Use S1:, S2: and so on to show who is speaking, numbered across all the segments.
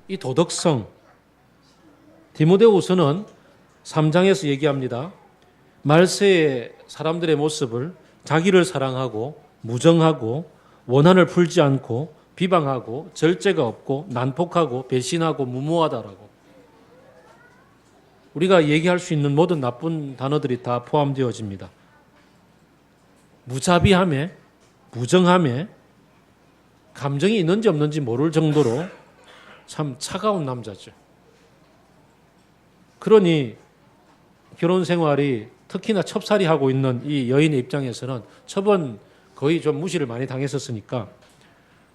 S1: 이 도덕성, 디모데후서는 3장에서 얘기합니다. 말세의 사람들의 모습을 자기를 사랑하고 무정하고 원한을 풀지 않고 비방하고 절제가 없고 난폭하고 배신하고 무모하다라고. 우리가 얘기할 수 있는 모든 나쁜 단어들이 다 포함되어집니다. 무자비함에, 무정함에, 감정이 있는지 없는지 모를 정도로 참 차가운 남자죠. 그러니 결혼 생활이 특히나 첩살이 하고 있는 이 여인의 입장에서는 처번 거의 좀 무시를 많이 당했었으니까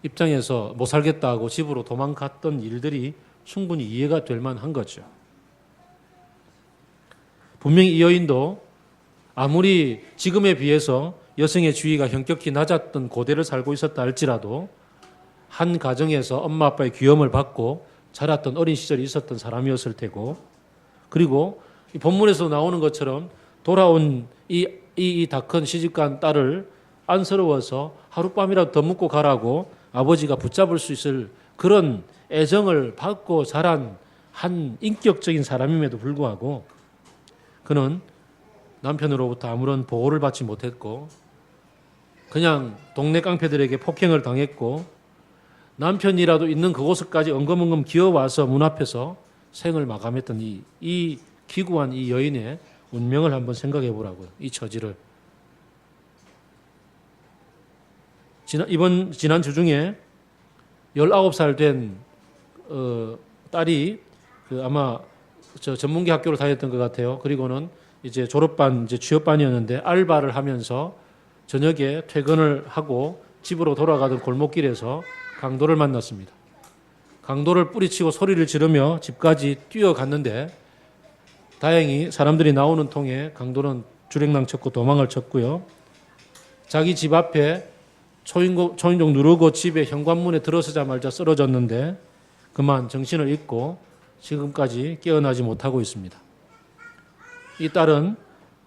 S1: 입장에서 못 살겠다고 집으로 도망갔던 일들이 충분히 이해가 될 만한 거죠. 분명히 이 여인도 아무리 지금에 비해서 여성의 지위가 현격히 낮았던 고대를 살고 있었다 할지라도 한 가정에서 엄마 아빠의 귀염을 받고 자랐던 어린 시절이 있었던 사람이었을 테고, 그리고 이 본문에서 나오는 것처럼 돌아온 이 다 큰 시집간 딸을 안쓰러워서 하룻밤이라도 더 묵고 가라고 아버지가 붙잡을 수 있을 그런 애정을 받고 자란 한 인격적인 사람임에도 불구하고 그는 남편으로부터 아무런 보호를 받지 못했고 그냥 동네 깡패들에게 폭행을 당했고 남편이라도 있는 그곳까지 엉금엉금 기어와서 문 앞에서 생을 마감했던 이 기구한 이 여인의 운명을 한번 생각해 보라고요. 이 처지를. 지난 주 중에 19살 된 딸이 아마 전문기 학교를 다녔던 것 같아요. 그리고는 이제 졸업반, 이제 취업반이었는데 알바를 하면서 저녁에 퇴근을 하고 집으로 돌아가던 골목길에서 강도를 만났습니다. 강도를 뿌리치고 소리를 지르며 집까지 뛰어갔는데 다행히 사람들이 나오는 통에 강도는 주랭랑 쳤고 도망을 쳤고요. 자기 집 앞에 초인종 누르고 집에 현관문에 들어서자마자 쓰러졌는데 그만 정신을 잃고 지금까지 깨어나지 못하고 있습니다. 이 딸은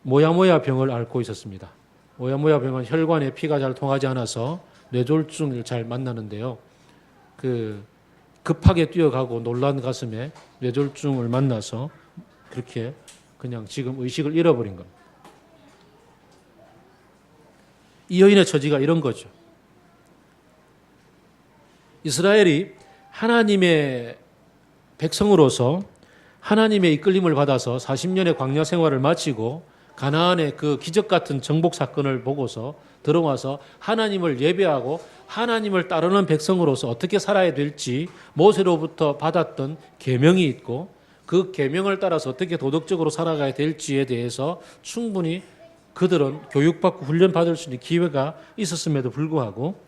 S1: 모야모야 병을 앓고 있었습니다. 모야모야 병은 혈관에 피가 잘 통하지 않아서 뇌졸중을 잘 만나는데요. 급하게 뛰어가고 놀란 가슴에 뇌졸중을 만나서 그렇게 그냥 지금 의식을 잃어버린 겁니다. 이 여인의 처지가 이런 거죠. 이스라엘이 하나님의 백성으로서 하나님의 이끌림을 받아서 40년의 광야 생활을 마치고 가나안의 그 기적 같은 정복 사건을 보고서 들어와서 하나님을 예배하고 하나님을 따르는 백성으로서 어떻게 살아야 될지 모세로부터 받았던 계명이 있고 그 계명을 따라서 어떻게 도덕적으로 살아가야 될지에 대해서 충분히 그들은 교육받고 훈련받을 수 있는 기회가 있었음에도 불구하고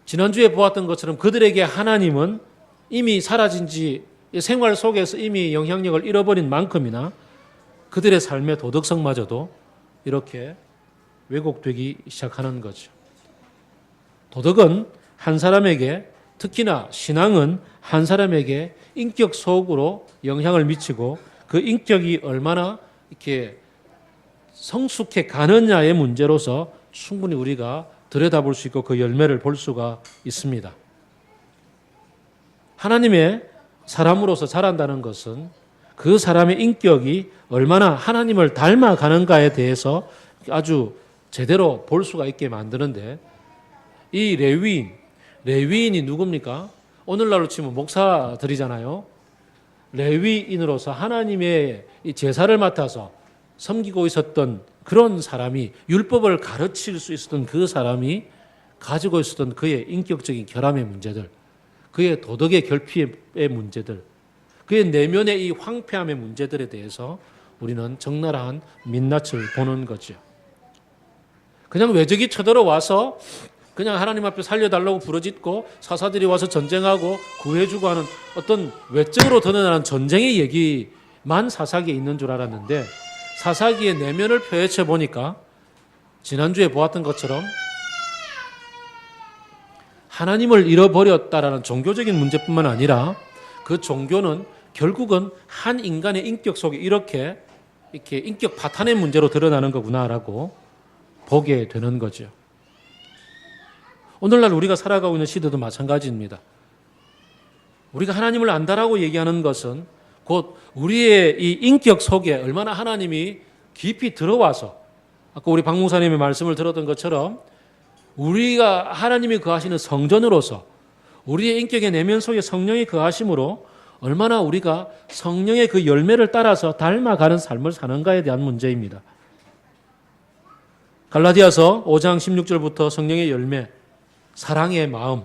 S1: 지난주에 보았던 것처럼 그들에게 하나님은 이미 사라진 지 생활 속에서 이미 영향력을 잃어버린 만큼이나 그들의 삶의 도덕성마저도 이렇게 왜곡되기 시작하는 거죠. 도덕은 한 사람에게, 특히나 신앙은 한 사람에게 인격 속으로 영향을 미치고 그 인격이 얼마나 이렇게 성숙해 가느냐의 문제로서 충분히 우리가 들여다볼 수 있고 그 열매를 볼 수가 있습니다. 하나님의 사람으로서 자란다는 것은 그 사람의 인격이 얼마나 하나님을 닮아가는가에 대해서 아주 제대로 볼 수가 있게 만드는데 이 레위인이 누굽니까? 오늘날로 치면 목사들이잖아요. 레위인으로서 하나님의 이 제사를 맡아서 섬기고 있었던 그런 사람이 율법을 가르칠 수 있었던 그 사람이 가지고 있었던 그의 인격적인 결함의 문제들, 그의 도덕의 결핍의 문제들, 그의 내면의 이 황폐함의 문제들에 대해서 우리는 적나라한 민낯을 보는 거죠. 그냥 외적이 쳐들어와서 그냥 하나님 앞에 살려달라고 부르짖고 사사들이 와서 전쟁하고 구해주고 하는 어떤 외적으로 드러나는 전쟁의 얘기만 사사기에 있는 줄 알았는데 사사기의 내면을 펼쳐 보니까 지난주에 보았던 것처럼 하나님을 잃어버렸다라는 종교적인 문제뿐만 아니라 그 종교는 결국은 한 인간의 인격 속에 이렇게 인격 파탄의 문제로 드러나는 거구나라고 보게 되는 거죠. 오늘날 우리가 살아가고 있는 시대도 마찬가지입니다. 우리가 하나님을 안다라고 얘기하는 것은 곧 우리의 이 인격 속에 얼마나 하나님이 깊이 들어와서 아까 우리 박 목사님의 말씀을 들었던 것처럼 우리가 하나님이 거하시는 성전으로서 우리의 인격의 내면 속에 성령이 거하심으로 얼마나 우리가 성령의 그 열매를 따라서 닮아가는 삶을 사는가에 대한 문제입니다. 갈라디아서 5장 16절부터 성령의 열매, 사랑의 마음,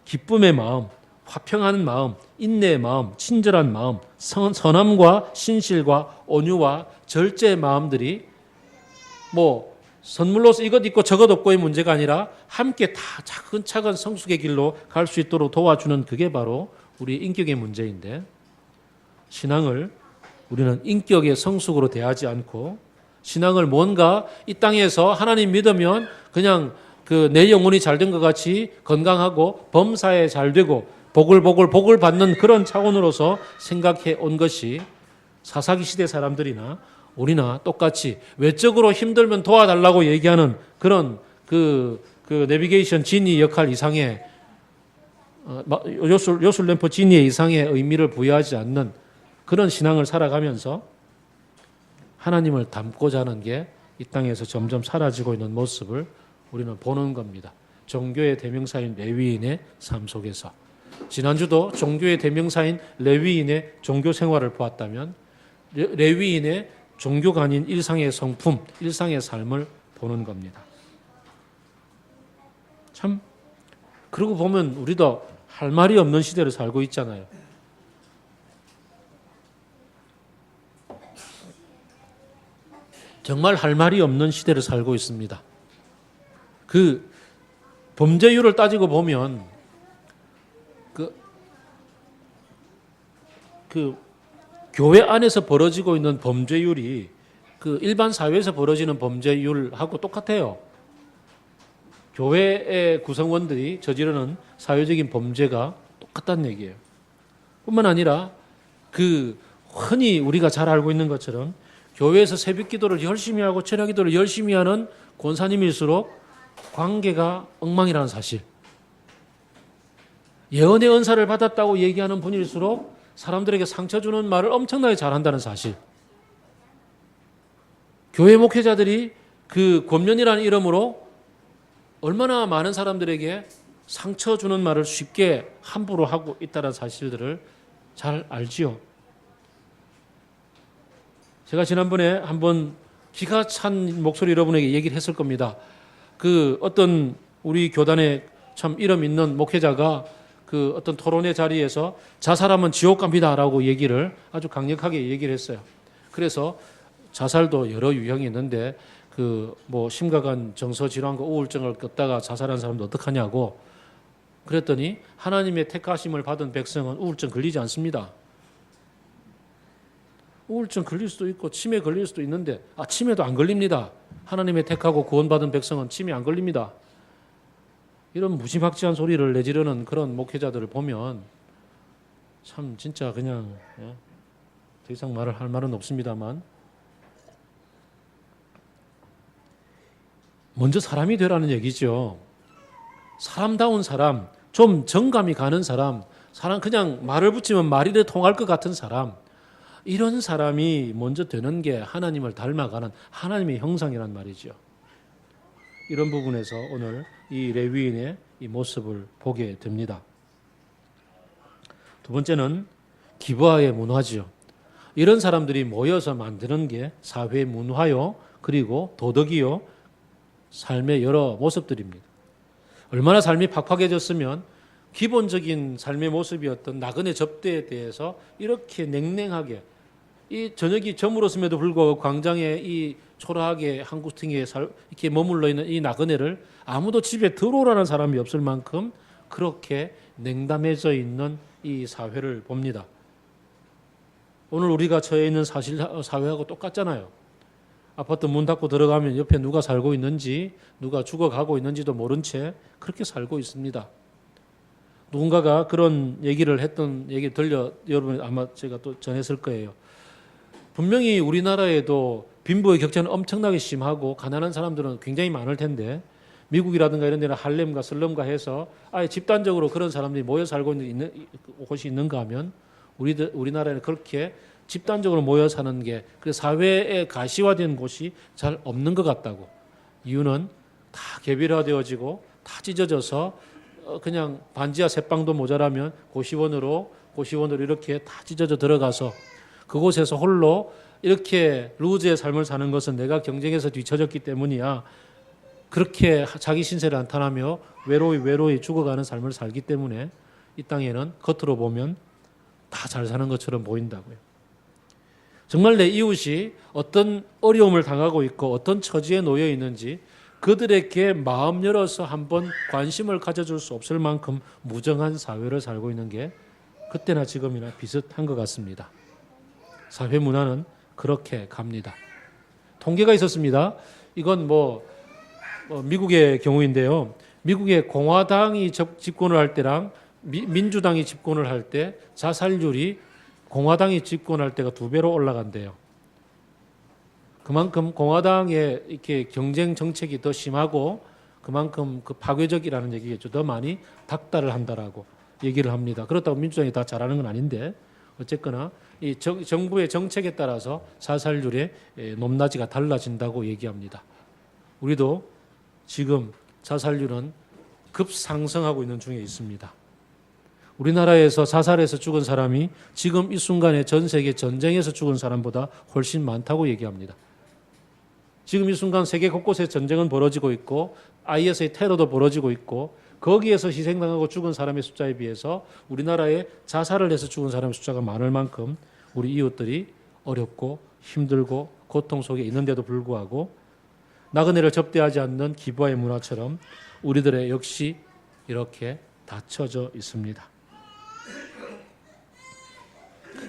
S1: 기쁨의 마음, 화평하는 마음, 인내의 마음, 친절한 마음, 선함과 신실과 온유와 절제의 마음들이 뭐 선물로서 이것 있고 저것 없고의 문제가 아니라 함께 다 차근차근 성숙의 길로 갈 수 있도록 도와주는 그게 바로 우리 인격의 문제인데, 신앙을 우리는 인격의 성숙으로 대하지 않고 신앙을 뭔가 이 땅에서 하나님 믿으면 그냥 그 내 영혼이 잘 된 것 같이 건강하고 범사에 잘 되고 복을 받는 그런 차원으로서 생각해 온 것이 사사기 시대 사람들이나 우리나 똑같이 외적으로 힘들면 도와달라고 얘기하는 그런 그 내비게이션 지니 역할 이상의 요술램프 지니의 이상의 의미를 부여하지 않는 그런 신앙을 살아가면서 하나님을 닮고자 하는 게 이 땅에서 점점 사라지고 있는 모습을 우리는 보는 겁니다. 종교의 대명사인 레위인의 삶 속에서 지난주도 종교의 대명사인 레위인의 종교 생활을 보았다면 레위인의 종교가 아닌 일상의 성품, 일상의 삶을 보는 겁니다. 참 그러고 보면 우리도 할 말이 없는 시대를 살고 있잖아요. 정말 할 말이 없는 시대를 살고 있습니다. 그 범죄율을 따지고 보면 그 교회 안에서 벌어지고 있는 범죄율이 그 일반 사회에서 벌어지는 범죄율하고 똑같아요. 교회의 구성원들이 저지르는 사회적인 범죄가 똑같다는 얘기예요. 뿐만 아니라 그 흔히 우리가 잘 알고 있는 것처럼 교회에서 새벽 기도를 열심히 하고 철야 기도를 열심히 하는 권사님일수록 관계가 엉망이라는 사실. 예언의 은사를 받았다고 얘기하는 분일수록 사람들에게 상처 주는 말을 엄청나게 잘한다는 사실. 교회 목회자들이 그 권면이라는 이름으로 얼마나 많은 사람들에게 상처 주는 말을 쉽게 함부로 하고 있다는 사실들을 잘 알지요. 제가 지난번에 한번 기가 찬 목소리 여러분에게 얘기를 했을 겁니다. 그 어떤 우리 교단에 참 이름 있는 목회자가 그 어떤 토론의 자리에서 자살하면 지옥 갑니다라고 얘기를 아주 강력하게 얘기를 했어요. 그래서 자살도 여러 유형이 있는데 그 뭐 심각한 정서 질환과 우울증을 겪다가 자살한 사람도 어떡하냐고 그랬더니 하나님의 택하심을 받은 백성은 우울증 걸리지 않습니다. 우울증 걸릴 수도 있고 치매 걸릴 수도 있는데 치매도 안 걸립니다. 하나님의 택하고 구원받은 백성은 치매 안 걸립니다. 이런 무지막지한 소리를 내지르는 그런 목회자들을 보면 참 진짜 그냥 더 이상 말을 할 말은 없습니다만 먼저 사람이 되라는 얘기죠. 사람다운 사람, 좀 정감이 가는 사람 그냥 말을 붙이면 말이 통할 것 같은 사람, 이런 사람이 먼저 되는 게 하나님을 닮아가는 하나님의 형상이란 말이죠. 이런 부분에서 오늘 이 레위인의 이 모습을 보게 됩니다. 두 번째는 기브아의 문화지요. 이런 사람들이 모여서 만드는 게 사회 문화요, 그리고 도덕이요, 삶의 여러 모습들입니다. 얼마나 삶이 팍팍해졌으면 기본적인 삶의 모습이었던 나그네 접대에 대해서 이렇게 냉랭하게 이 저녁이 저물었음에도 불구하고 광장에 이 초라하게 한 구퉁이에 이렇게 머물러 있는 이 나그네를 아무도 집에 들어오라는 사람이 없을 만큼 그렇게 냉담해져 있는 이 사회를 봅니다. 오늘 우리가 처해 있는 사회하고 똑같잖아요. 아파트 문 닫고 들어가면 옆에 누가 살고 있는지, 누가 죽어가고 있는지도 모른 채 그렇게 살고 있습니다. 누군가가 그런 얘기를 했던 얘기 들려 여러분 아마 제가 또 전했을 거예요. 분명히 우리나라에도 빈부의 격차는 엄청나게 심하고 가난한 사람들은 굉장히 많을 텐데 미국이라든가 이런 데는 할렘과 슬럼과 해서 아예 집단적으로 그런 사람들이 모여 살고 있는 곳이 있는가 하면 우리나라에는 그렇게 집단적으로 모여 사는 게 그 사회에 가시화된 곳이 잘 없는 것 같다고. 이유는 다 개별화되어지고 다 찢어져서 그냥 반지하 새빵도 모자라면 고시원으로 이렇게 다 찢어져 들어가서 그곳에서 홀로 이렇게 루즈의 삶을 사는 것은 내가 경쟁에서 뒤처졌기 때문이야. 그렇게 자기 신세를 안탄하며 외로이 죽어가는 삶을 살기 때문에 이 땅에는 겉으로 보면 다 잘 사는 것처럼 보인다고요. 정말 내 이웃이 어떤 어려움을 당하고 있고 어떤 처지에 놓여 있는지 그들에게 마음 열어서 한번 관심을 가져줄 수 없을 만큼 무정한 사회를 살고 있는 게 그때나 지금이나 비슷한 것 같습니다. 사회 문화는 그렇게 갑니다. 통계가 있었습니다. 이건 미국의 경우인데요. 미국의 공화당이 집권을 할 때랑 민주당이 집권을 할 때 자살률이 공화당이 집권할 때가 2배로 올라간대요. 그만큼 공화당의 이렇게 경쟁 정책이 더 심하고 그만큼 그 파괴적이라는 얘기겠죠. 더 많이 닥달을 한다라고 얘기를 합니다. 그렇다고 민주당이 다 잘하는 건 아닌데 어쨌거나 이 정부의 정책에 따라서 자살률의 높낮이가 달라진다고 얘기합니다. 우리도 지금 자살률은 급상승하고 있는 중에 있습니다. 우리나라에서 자살해서 죽은 사람이 지금 이 순간에 전 세계 전쟁에서 죽은 사람보다 훨씬 많다고 얘기합니다. 지금 이 순간 세계 곳곳에 전쟁은 벌어지고 있고 IS의 테러도 벌어지고 있고 거기에서 희생당하고 죽은 사람의 숫자에 비해서 우리나라에 자살을 해서 죽은 사람의 숫자가 많을 만큼 우리 이웃들이 어렵고 힘들고 고통 속에 있는데도 불구하고 나그네를 접대하지 않는 기부와의 문화처럼 우리들의 역시 이렇게 닫혀져 있습니다.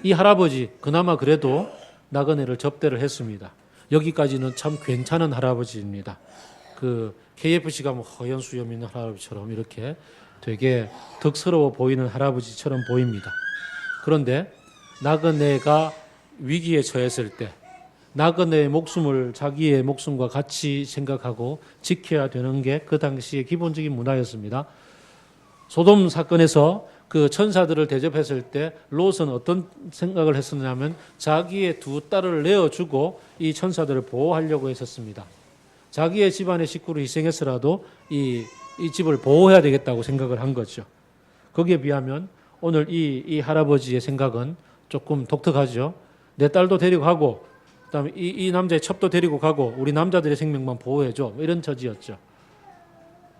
S1: 이 할아버지 그나마 그래도 나그네를 접대를 했습니다. 여기까지는 참 괜찮은 할아버지입니다. 그 KFC가 허연 수염 있는 할아버지처럼 이렇게 되게 덕스러워 보이는 할아버지처럼 보입니다. 그런데 나그네가 위기에 처했을 때 나그네의 목숨을 자기의 목숨과 같이 생각하고 지켜야 되는 게 그 당시의 기본적인 문화였습니다. 소돔 사건에서 그 천사들을 대접했을 때 롯은 어떤 생각을 했었냐면 자기의 2딸을 내어주고 이 천사들을 보호하려고 했었습니다. 자기의 집안의 식구를 희생해서라도 이 집을 보호해야 되겠다고 생각을 한 거죠. 거기에 비하면 오늘 이 할아버지의 생각은 조금 독특하죠. 내 딸도 데리고 가고 그다음에 이 남자의 첩도 데리고 가고 우리 남자들의 생명만 보호해줘 이런 처지였죠.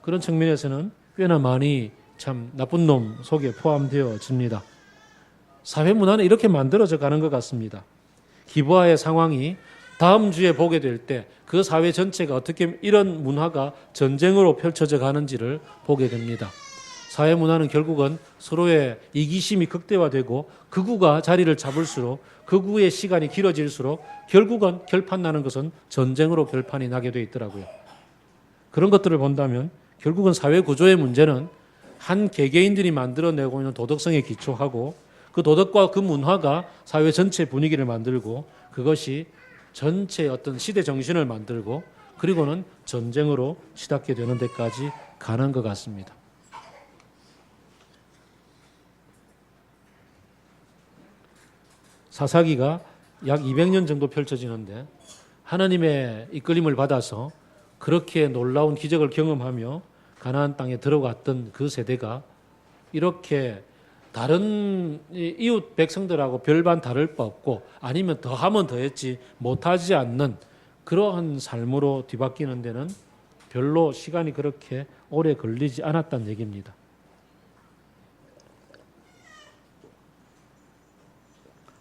S1: 그런 측면에서는 꽤나 많이 참 나쁜 놈 속에 포함되어집니다. 사회 문화는 이렇게 만들어져 가는 것 같습니다. 기부와의 상황이 다음 주에 보게 될 때 그 사회 전체가 어떻게 이런 문화가 전쟁으로 펼쳐져 가는지를 보게 됩니다. 사회 문화는 결국은 서로의 이기심이 극대화되고 극우가 자리를 잡을수록 극우의 시간이 길어질수록 결국은 결판 나는 것은 전쟁으로 결판이 나게 돼 있더라고요. 그런 것들을 본다면 결국은 사회 구조의 문제는 한 개개인들이 만들어내고 있는 도덕성에 기초하고 그 도덕과 그 문화가 사회 전체 분위기를 만들고 그것이 전체 어떤 시대 정신을 만들고 그리고는 전쟁으로 치닫게 되는 데까지 가는 것 같습니다. 사사기가 약 200년 정도 펼쳐지는데 하나님의 이끌림을 받아서 그렇게 놀라운 기적을 경험하며 가나안 땅에 들어갔던 그 세대가 이렇게 다른 이웃 백성들하고 별반 다를 바 없고 아니면 더하면 더했지 못하지 않는 그러한 삶으로 뒤바뀌는 데는 별로 시간이 그렇게 오래 걸리지 않았다는 얘기입니다.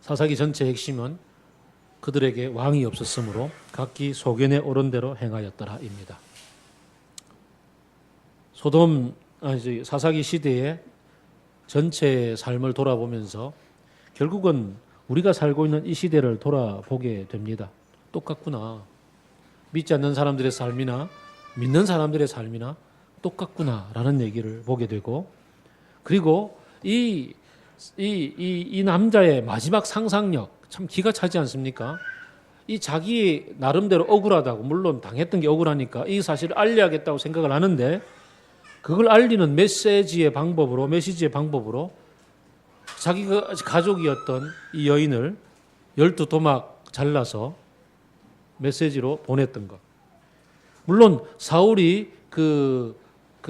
S1: 사사기 전체의 핵심은 그들에게 왕이 없었으므로 각기 소견에 오른 대로 행하였더라입니다. 사사기 시대의 전체의 삶을 돌아보면서 결국은 우리가 살고 있는 이 시대를 돌아보게 됩니다. 똑같구나. 믿지 않는 사람들의 삶이나 믿는 사람들의 삶이나 똑같구나라는 얘기를 보게 되고 그리고 이 남자의 마지막 상상력 참 기가 차지 않습니까? 이 자기 나름대로 억울하다고, 물론 당했던 게 억울하니까 이 사실을 알려야겠다고 생각을 하는데, 그걸 알리는 메시지의 방법으로 자기가 가족이었던 이 여인을 12토막 잘라서 메시지로 보냈던 것. 물론 사울이 그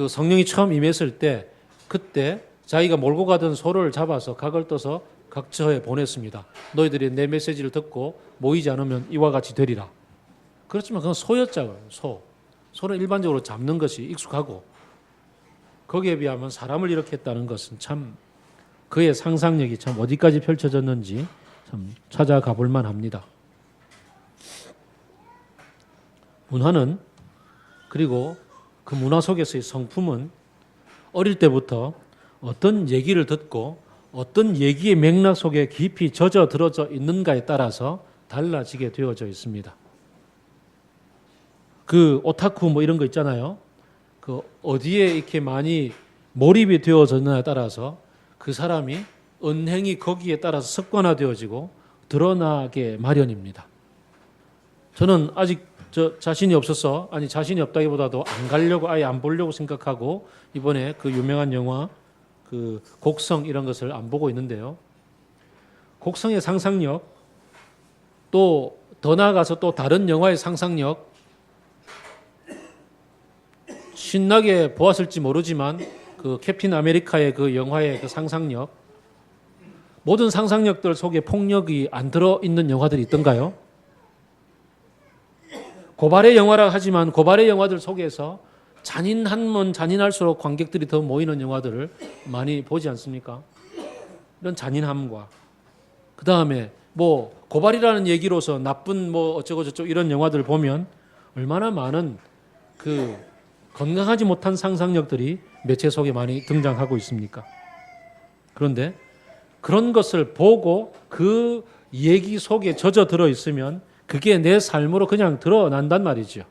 S1: 성령이 처음 임했을 때, 그때 자기가 몰고 가던 소를 잡아서 각을 떠서 각처에 보냈습니다. 너희들이 내 메시지를 듣고 모이지 않으면 이와 같이 되리라. 그렇지만 그건 소였잖아요. 소는 일반적으로 잡는 것이 익숙하고, 거기에 비하면 사람을 이렇게 했다는 것은 참 그의 상상력이 참 어디까지 펼쳐졌는지 참 찾아가 볼 만합니다. 문화는, 그리고 그 문화 속에서의 성품은 어릴 때부터 어떤 얘기를 듣고 어떤 얘기의 맥락 속에 깊이 젖어 들어져 있는가에 따라서 달라지게 되어져 있습니다. 그 오타쿠 뭐 이런 거 있잖아요. 그 어디에 이렇게 많이 몰입이 되어졌느냐에 따라서 그 사람이 언행이 거기에 따라서 습관화되어지고 드러나게 마련입니다. 저는 아직 자신이 없어서, 아니 자신이 없다기보다도 안 가려고, 아예 안 보려고 생각하고 이번에 그 유명한 영화 그 곡성 이런 것을 안 보고 있는데요. 곡성의 상상력, 또 더 나아가서 또 다른 영화의 상상력, 신나게 보았을지 모르지만 그 캡틴 아메리카의 그 영화의 그 상상력, 모든 상상력들 속에 폭력이 안 들어있는 영화들이 있던가요? 고발의 영화라 하지만 고발의 영화들 속에서 잔인하면 잔인할수록 관객들이 더 모이는 영화들을 많이 보지 않습니까? 이런 잔인함과, 그 다음에 뭐 고발이라는 얘기로서 나쁜 뭐 어쩌고 저쩌고 이런 영화들을 보면 얼마나 많은 그 건강하지 못한 상상력들이 매체 속에 많이 등장하고 있습니까? 그런데 그런 것을 보고 그 얘기 속에 젖어 들어 있으면 그게 내 삶으로 그냥 드러난단 말이죠.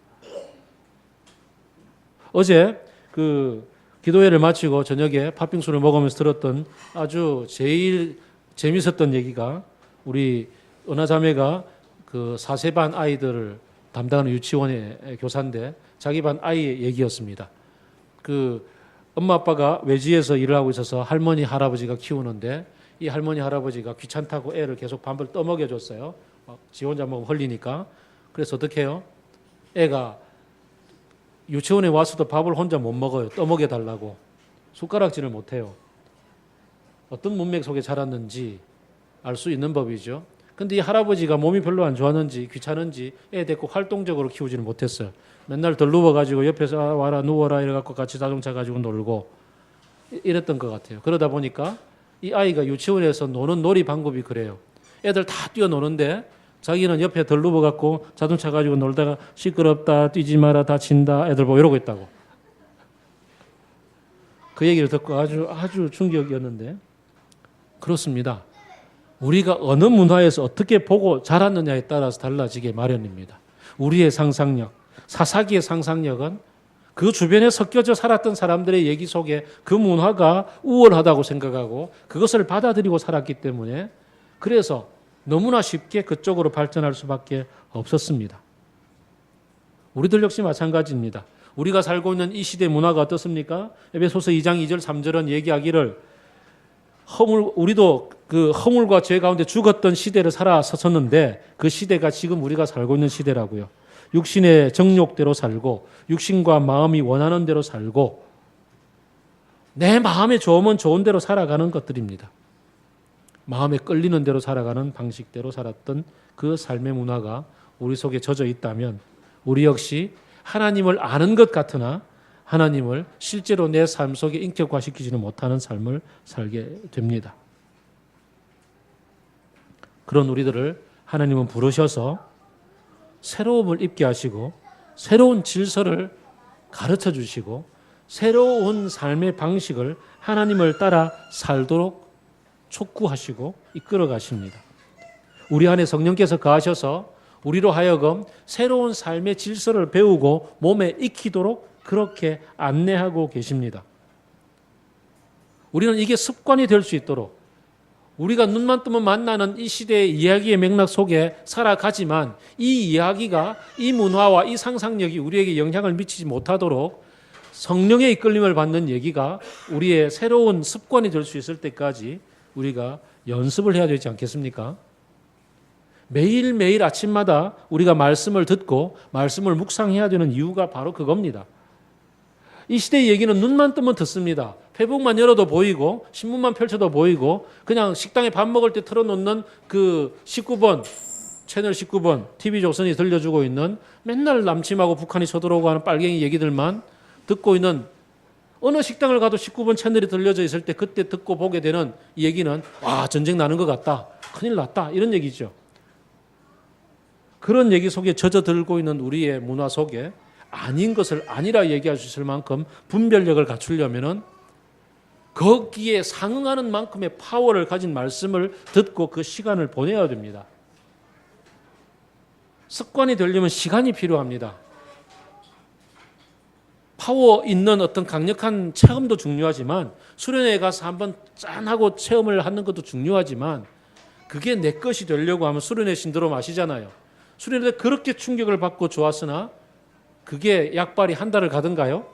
S1: 어제 그 기도회를 마치고 저녁에 팥빙수를 먹으면서 들었던 아주 제일 재밌었던 얘기가, 우리 은하자매가 그 4세 반 아이들을 담당하는 유치원의 교사인데 자기 반 아이의 얘기였습니다. 그 엄마 아빠가 외지에서 일을 하고 있어서 할머니 할아버지가 키우는데, 이 할머니 할아버지가 귀찮다고 애를 계속 밥을 떠먹여 줬어요. 지 혼자 먹으면 흘리니까. 그래서 어떻게 해요? 애가 유치원에 와서도 밥을 혼자 못 먹어요. 떠먹여 달라고. 숟가락질을 못 해요. 어떤 문맥 속에 자랐는지 알 수 있는 법이죠. 근데 이 할아버지가 몸이 별로 안 좋았는지 귀찮은지 애 데리고 활동적으로 키우지는 못했어요. 맨날 덜 누워가지고 옆에서 와라 누워라 이래갖고 같이 자동차 가지고 놀고 이랬던 것 같아요. 그러다 보니까 이 아이가 유치원에서 노는 놀이 방법이 그래요. 애들 다 뛰어노는데 자기는 옆에 덜 누워갖고 자동차 가지고 놀다가 시끄럽다, 뛰지 마라, 다친다, 애들 보고 이러고 있다고. 그 얘기를 듣고 아주 충격이었는데, 그렇습니다. 우리가 어느 문화에서 어떻게 보고 자랐느냐에 따라서 달라지게 마련입니다. 우리의 상상력, 사사기의 상상력은 그 주변에 섞여져 살았던 사람들의 얘기 속에 그 문화가 우월하다고 생각하고 그것을 받아들이고 살았기 때문에, 그래서 너무나 쉽게 그쪽으로 발전할 수밖에 없었습니다. 우리들 역시 마찬가지입니다. 우리가 살고 있는 이 시대 문화가 어떻습니까? 에베소서 2장 2절 3절은 얘기하기를 우리도 그 허물과 죄 가운데 죽었던 시대를 살아섰었는데 그 시대가 지금 우리가 살고 있는 시대라고요. 육신의 정욕대로 살고 육신과 마음이 원하는 대로 살고 내 마음에 좋으면 좋은 대로 살아가는 것들입니다. 마음에 끌리는 대로 살아가는 방식대로 살았던 그 삶의 문화가 우리 속에 젖어 있다면 우리 역시 하나님을 아는 것 같으나 하나님을 실제로 내 삶 속에 인격화시키지는 못하는 삶을 살게 됩니다. 그런 우리들을 하나님은 부르셔서 새로움을 입게 하시고 새로운 질서를 가르쳐 주시고 새로운 삶의 방식을 하나님을 따라 살도록 촉구하시고 이끌어 가십니다. 우리 안에 성령께서 거하셔서 우리로 하여금 새로운 삶의 질서를 배우고 몸에 익히도록 그렇게 안내하고 계십니다. 우리는 이게 습관이 될 수 있도록 우리가 눈만 뜨면 만나는 이 시대의 이야기의 맥락 속에 살아가지만 이 이야기가 이 문화와 이 상상력이 우리에게 영향을 미치지 못하도록 성령의 이끌림을 받는 얘기가 우리의 새로운 습관이 될 수 있을 때까지 우리가 연습을 해야 되지 않겠습니까? 매일매일 아침마다 우리가 말씀을 듣고 말씀을 묵상해야 되는 이유가 바로 그겁니다. 이 시대의 얘기는 눈만 뜨면 듣습니다. 페북만 열어도 보이고 신문만 펼쳐도 보이고 그냥 식당에 밥 먹을 때 틀어놓는 그 19번 채널 19번 TV조선이 들려주고 있는 맨날 남침하고 북한이 쳐들어오고 하는 빨갱이 얘기들만 듣고 있는, 어느 식당을 가도 19번 채널이 들려져 있을 때 그때 듣고 보게 되는 이 얘기는 와, 전쟁 나는 것 같다, 큰일 났다, 이런 얘기죠. 그런 얘기 속에 젖어들고 있는 우리의 문화 속에 아닌 것을 아니라 얘기할 수 있을 만큼 분별력을 갖추려면은 거기에 상응하는 만큼의 파워를 가진 말씀을 듣고 그 시간을 보내야 됩니다. 습관이 되려면 시간이 필요합니다. 파워 있는 어떤 강력한 체험도 중요하지만, 수련회에 가서 한번 짠하고 체험을 하는 것도 중요하지만, 그게 내 것이 되려고 하면 수련회 신드롬 아시잖아요. 수련회 때 그렇게 충격을 받고 좋았으나 그게 약발이 한 달을 가든가요?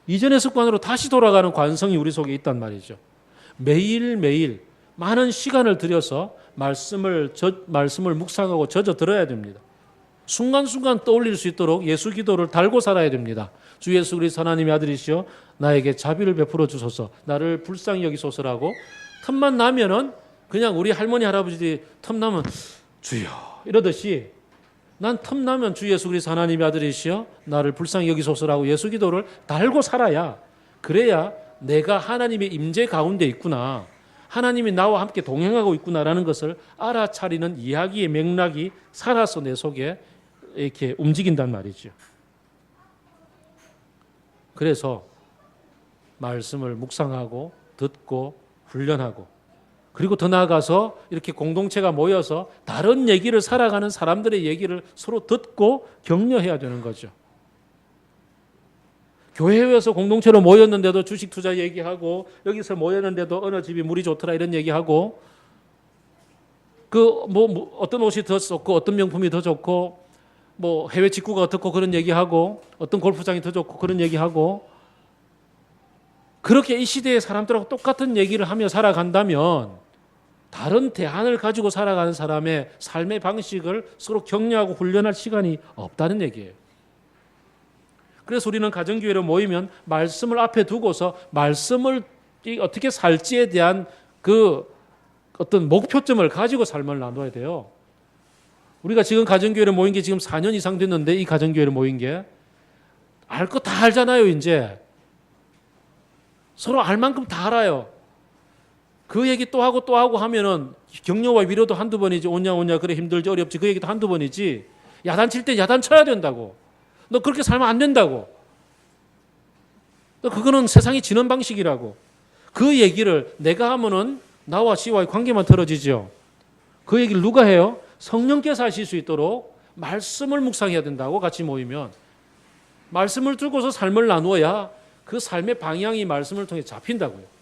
S1: 이전의 습관으로 다시 돌아가는 관성이 우리 속에 있단 말이죠. 매일매일 많은 시간을 들여서 말씀을 묵상하고 젖어 들어야 됩니다. 순간순간 떠올릴 수 있도록 예수 기도를 달고 살아야 됩니다. 주 예수 그리스도 하나님의 아들이시여 나에게 자비를 베풀어 주소서, 나를 불쌍히 여기소서라고 틈만 나면은 그냥 우리 할머니 할아버지들이 틈나면 주여 이러듯이 난 틈나면 주 예수 그리스도 하나님의 아들이시여 나를 불쌍히 여기소서라고 예수 기도를 달고 살아야, 그래야 내가 하나님의 임재 가운데 있구나, 하나님이 나와 함께 동행하고 있구나라는 것을 알아차리는 이야기의 맥락이 살아서 내 속에 이렇게 움직인단 말이죠. 그래서 말씀을 묵상하고 듣고 훈련하고, 그리고 더 나아가서 이렇게 공동체가 모여서 다른 얘기를 살아가는 사람들의 얘기를 서로 듣고 격려해야 되는 거죠. 교회에서 공동체로 모였는데도 주식 투자 얘기하고, 여기서 모였는데도 어느 집이 물이 좋더라 이런 얘기하고, 어떤 옷이 더 좋고 어떤 명품이 더 좋고, 해외 직구가 어떻고 그런 얘기하고, 어떤 골프장이 더 좋고 그런 얘기하고, 그렇게 이 시대의 사람들하고 똑같은 얘기를 하며 살아간다면 다른 대안을 가지고 살아가는 사람의 삶의 방식을 서로 격려하고 훈련할 시간이 없다는 얘기예요. 그래서 우리는 가정교회로 모이면 말씀을 앞에 두고서 말씀을 어떻게 살지에 대한 그 어떤 목표점을 가지고 삶을 나눠야 돼요. 우리가 지금 가정교회로 모인 게 지금 4년 이상 됐는데, 이 가정교회로 모인 게 알 거 다 알잖아요. 이제 서로 알 만큼 다 알아요. 그 얘기 또 하고 하면은 격려와 위로도 한두 번이지, 오냐 그래 힘들지 어렵지 그 얘기도 한두 번이지, 야단 칠 때 야단 쳐야 된다고, 너 그렇게 살면 안 된다고, 너 그거는 세상이 지는 방식이라고, 그 얘기를 내가 하면은 나와 씨와의 관계만 틀어지죠. 그 얘기를 누가 해요? 성령께서 하실 수 있도록 말씀을 묵상해야 된다고. 같이 모이면 말씀을 두고서 삶을 나누어야 그 삶의 방향이 말씀을 통해 잡힌다고요.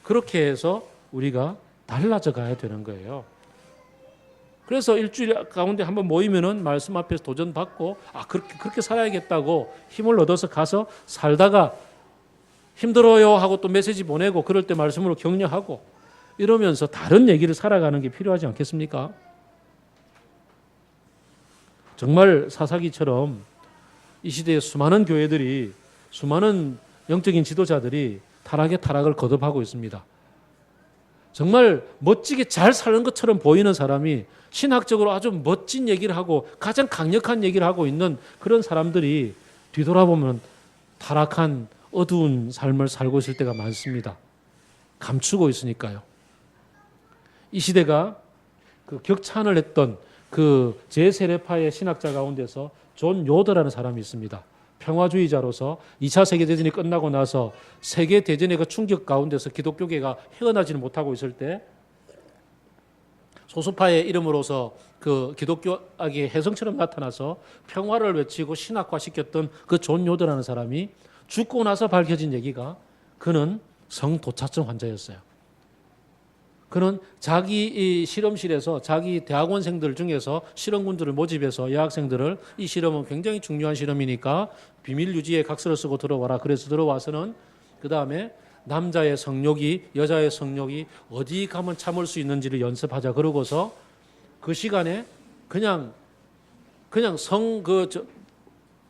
S1: 그렇게 해서 우리가 달라져 가야 되는 거예요. 그래서 일주일 가운데 한번 모이면은 말씀 앞에서 도전받고, 그렇게 살아야겠다고 힘을 얻어서 가서 살다가 힘들어요 하고 또 메시지 보내고, 그럴 때 말씀으로 격려하고, 이러면서 다른 얘기를 살아가는 게 필요하지 않겠습니까? 정말 사사기처럼 이 시대에 수많은 교회들이, 수많은 영적인 지도자들이 타락의 타락을 거듭하고 있습니다. 정말 멋지게 잘 사는 것처럼 보이는 사람이 신학적으로 아주 멋진 얘기를 하고 가장 강력한 얘기를 하고 있는 그런 사람들이 뒤돌아보면 타락한 어두운 삶을 살고 있을 때가 많습니다. 감추고 있으니까요. 이 시대가 그 격찬을 했던 그 제세례파의 신학자 가운데서 존 요더라는 사람이 있습니다. 평화주의자로서 2차 세계대전이 끝나고 나서 세계대전의 그 충격 가운데서 기독교계가 헤어나지는 못하고 있을 때 소수파의 이름으로서 그 기독교학의 혜성처럼 나타나서 평화를 외치고 신학화시켰던 그 존 요더라는 사람이 죽고 나서 밝혀진 얘기가, 그는 성도차증 환자였어요. 그는 자기 이 실험실에서 자기 대학원생들 중에서 실험군들을 모집해서 여학생들을 이 실험은 굉장히 중요한 실험이니까 비밀 유지에 각서를 쓰고 들어와라. 그래서 들어와서는 그 다음에 남자의 성욕이 여자의 성욕이 어디 가면 참을 수 있는지를 연습하자. 그러고서 그 시간에 그냥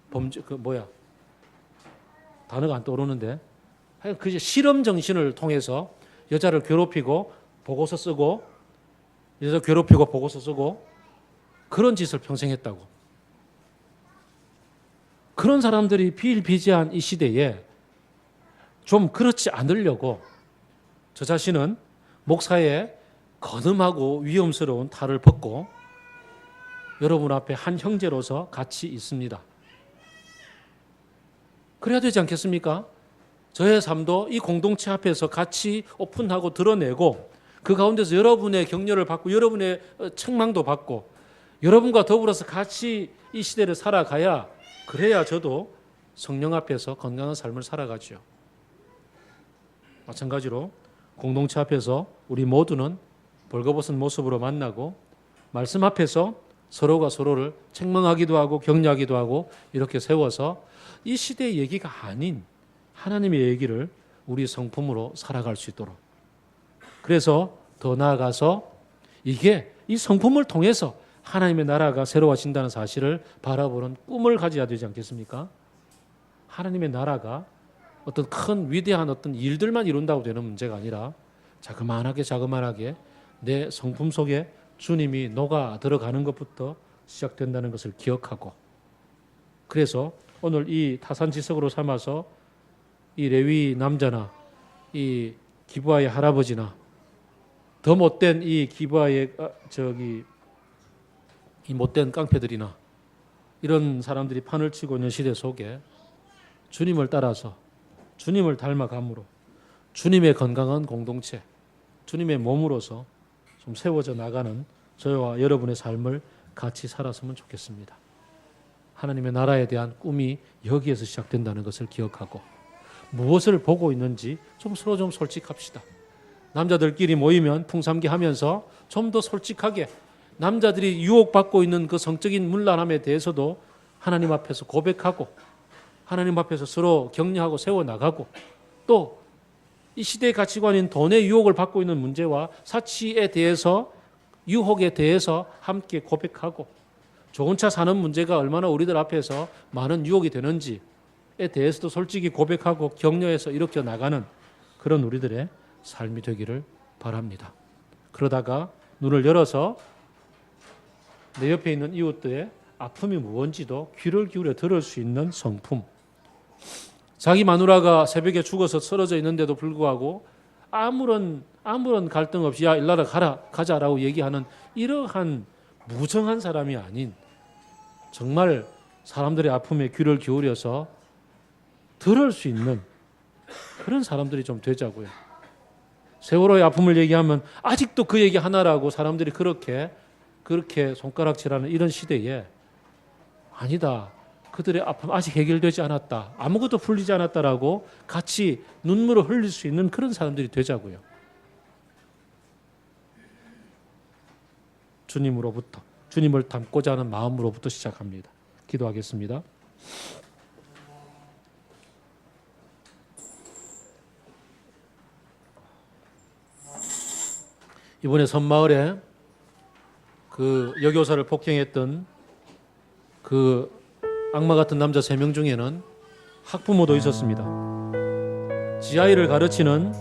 S1: 범죄 단어가 안 떠오르는데 그 실험 정신을 통해서 여자를 괴롭히고 보고서 쓰고 여자 괴롭히고 보고서 쓰고 그런 짓을 평생 했다고. 그런 사람들이 비일비재한 이 시대에 좀 그렇지 않으려고 저 자신은 목사의 거듭하고 위험스러운 탈을 벗고 여러분 앞에 한 형제로서 같이 있습니다. 그래야 되지 않겠습니까? 저의 삶도 이 공동체 앞에서 같이 오픈하고 드러내고 그 가운데서 여러분의 격려를 받고 여러분의 책망도 받고 여러분과 더불어서 같이 이 시대를 살아가야 그래야 저도 성령 앞에서 건강한 삶을 살아가죠. 마찬가지로 공동체 앞에서 우리 모두는 벌거벗은 모습으로 만나고 말씀 앞에서 서로가 서로를 책망하기도 하고 격려하기도 하고 이렇게 세워서 이 시대의 얘기가 아닌 하나님의 얘기를 우리 성품으로 살아갈 수 있도록 그래서 더 나아가서 이게 이 성품을 통해서 하나님의 나라가 새로워진다는 사실을 바라보는 꿈을 가져야 되지 않겠습니까? 하나님의 나라가 어떤 큰 위대한 어떤 일들만 이룬다고 되는 문제가 아니라 자그마하게 내 성품 속에 주님이 녹아 들어가는 것부터 시작된다는 것을 기억하고 그래서 오늘 이 타산지석으로 삼아서 이 레위 남자나 이 기브아의 할아버지나 더 못된 이 기브아의 이 못된 깡패들이나 이런 사람들이 판을 치고 있는 시대 속에 주님을 따라서 주님을 닮아감으로 주님의 건강한 공동체, 주님의 몸으로서 좀 세워져 나가는 저와 여러분의 삶을 같이 살았으면 좋겠습니다. 하나님의 나라에 대한 꿈이 여기에서 시작된다는 것을 기억하고 무엇을 보고 있는지 서로 좀 솔직합시다. 남자들끼리 모이면 풍삼기하면서 좀 더 솔직하게 남자들이 유혹받고 있는 그 성적인 문란함에 대해서도 하나님 앞에서 고백하고 하나님 앞에서 서로 격려하고 세워나가고 또 이 시대의 가치관인 돈의 유혹을 받고 있는 문제와 사치에 대해서 유혹에 대해서 함께 고백하고 좋은 차 사는 문제가 얼마나 우리들 앞에서 많은 유혹이 되는지에 대해서도 솔직히 고백하고 격려해서 일으켜 나가는 그런 우리들의 삶이 되기를 바랍니다. 그러다가 눈을 열어서 내 옆에 있는 이웃들의 아픔이 무언지도 귀를 기울여 들을 수 있는 성품. 자기 마누라가 새벽에 죽어서 쓰러져 있는데도 불구하고 아무런 갈등 없이 야 일나라 가자라고 얘기하는 이러한 무정한 사람이 아닌 정말 사람들의 아픔에 귀를 기울여서 들을 수 있는 그런 사람들이 좀 되자고요. 세월호의 아픔을 얘기하면 아직도 그 얘기 하나라고 사람들이 그렇게 손가락질하는 이런 시대에 아니다. 그들의 아픔 아직 해결되지 않았다. 아무것도 풀리지 않았다라고 같이 눈물을 흘릴 수 있는 그런 사람들이 되자고요. 주님으로부터 주님을 닮고자 하는 마음으로부터 시작합니다. 기도하겠습니다. 이번에 섬마을에 그 여교사를 폭행했던 그 악마 같은 남자 3명 중에는 학부모도 있었습니다. 지아이를 가르치는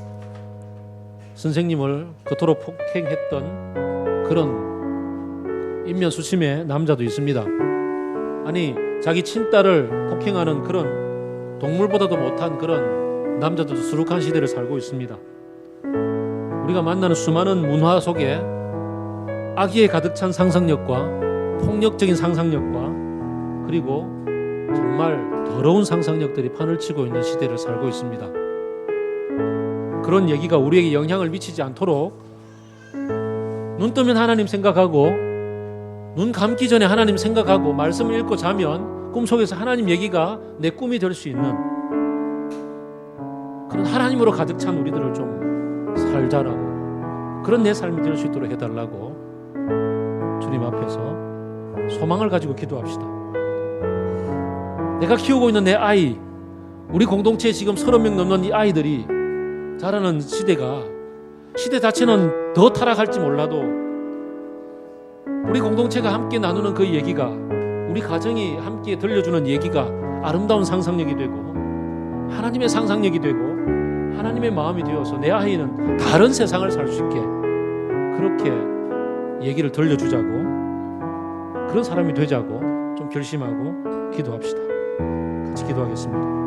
S1: 선생님을 그토록 폭행했던 그런 인면수심의 남자도 있습니다. 아니 자기 친딸을 폭행하는 그런 동물보다도 못한 그런 남자들도 수룩한 시대를 살고 있습니다. 우리가 만나는 수많은 문화 속에 악의에 가득 찬 상상력과 폭력적인 상상력과 그리고 정말 더러운 상상력들이 판을 치고 있는 시대를 살고 있습니다. 그런 얘기가 우리에게 영향을 미치지 않도록 눈 뜨면 하나님 생각하고 눈 감기 전에 하나님 생각하고 말씀을 읽고 자면 꿈속에서 하나님 얘기가 내 꿈이 될 수 있는 그런 하나님으로 가득 찬 우리들을 좀 살자라고 그런 내 삶이 될 수 있도록 해달라고 주님 앞에서 소망을 가지고 기도합시다. 내가 키우고 있는 내 아이, 우리 공동체에 지금 30명 넘는 이 아이들이 자라는 시대 자체는 더 타락할지 몰라도 우리 공동체가 함께 나누는 그 얘기가, 우리 가정이 함께 들려주는 얘기가 아름다운 상상력이 되고 하나님의 상상력이 되고 하나님의 마음이 되어서 내 아이는 다른 세상을 살 수 있게 그렇게 얘기를 들려주자고, 그런 사람이 되자고 좀 결심하고 기도합시다. 같이 기도하겠습니다.